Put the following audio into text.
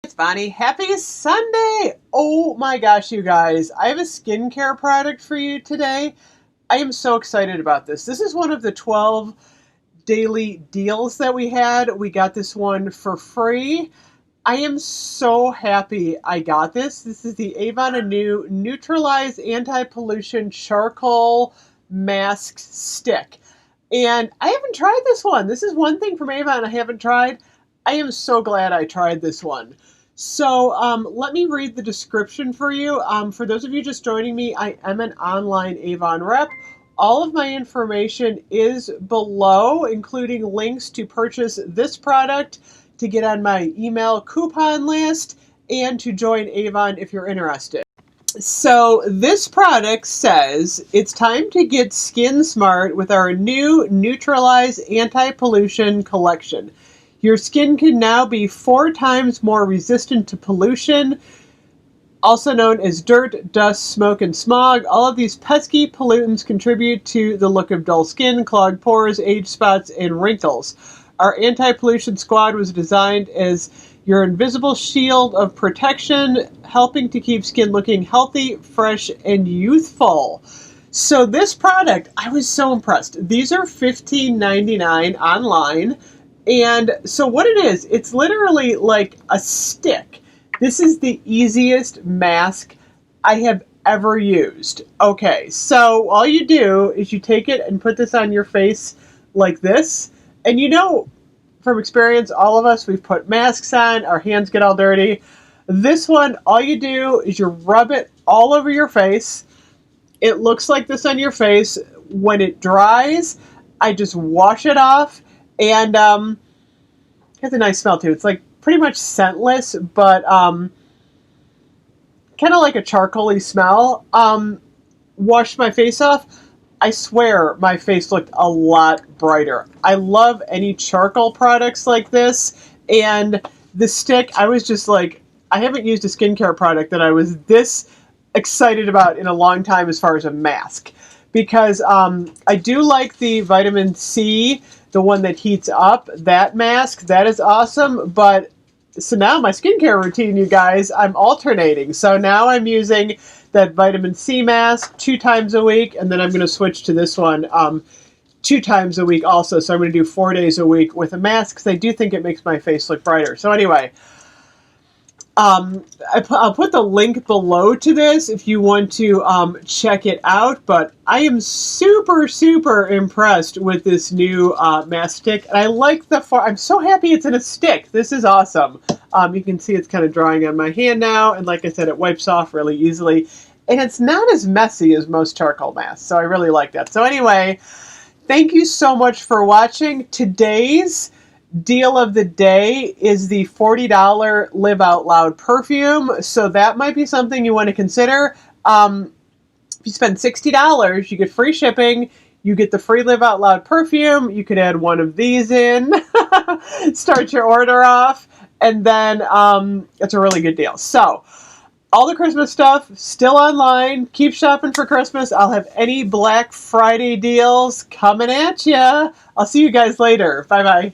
It's Bonnie. Happy Sunday! Oh my gosh, you guys. I have a skincare product for you today. I am so excited about this. This is one of the 12 daily deals that we had. We got this one for free. I am so happy I got this. This is the Avon Anew Neutralize Anti-Pollution Charcoal Mask Stick. And I haven't tried this one. This is one thing from Avon I haven't tried. I am so glad I tried this one. So let me read the description for you. For those of you just joining me, I am an online Avon rep. All of my information is below, including links to purchase this product, to get on my email coupon list, and to join Avon if you're interested. So this product says it's time to get skin smart with our new Neutralize Anti-Pollution Collection. Your skin can now be 4 times more resistant to pollution, also known as dirt, dust, smoke, and smog. All of these pesky pollutants contribute to the look of dull skin, clogged pores, age spots, and wrinkles. Our anti-pollution squad was designed as your invisible shield of protection, helping to keep skin looking healthy, fresh, and youthful. So this product, I was so impressed. These are $15.99 online. And so what it is, it's literally like a stick. This is the easiest mask I have ever used. Okay, so all you do is you take it and put this on your face like this. And you know, from experience, all of us, we've put masks on, our hands get all dirty. This one, all you do is you rub it all over your face. It looks like this on your face. When it dries, I just wash it off. And it has a nice smell too. It's like pretty much scentless, but kind of like a charcoaly smell. Washed my face off. I swear my face looked a lot brighter. I love any charcoal products like this. And the stick, I was just like, I haven't used a skincare product that I was this excited about in a long time as far as a mask. Because I do like the vitamin C, the one that heats up, that mask. That is awesome. But so now my skincare routine, you guys, I'm alternating. So now I'm using that vitamin C mask 2 times a week. And then I'm going to switch to this one 2 times a week also. So I'm going to do 4 days a week with a mask because I do think it makes my face look brighter. So anyway, I'll put the link below to this if you want to check it out. But I am super, super impressed with this new mask stick. And I like I'm so happy it's in a stick. This is awesome. You can see it's kind of drying on my hand now. And like I said, it wipes off really easily. And it's not as messy as most charcoal masks. So I really like that. So anyway, thank you so much for watching. Today's deal of the day is the $40 Live Out Loud perfume. So that might be something you want to consider. If you spend $60, you get free shipping. You get the free Live Out Loud perfume. You could add one of these in. Start your order off. And then it's a really good deal. So all the Christmas stuff still online. Keep shopping for Christmas. I'll have any Black Friday deals coming at ya. I'll see you guys later. Bye-bye.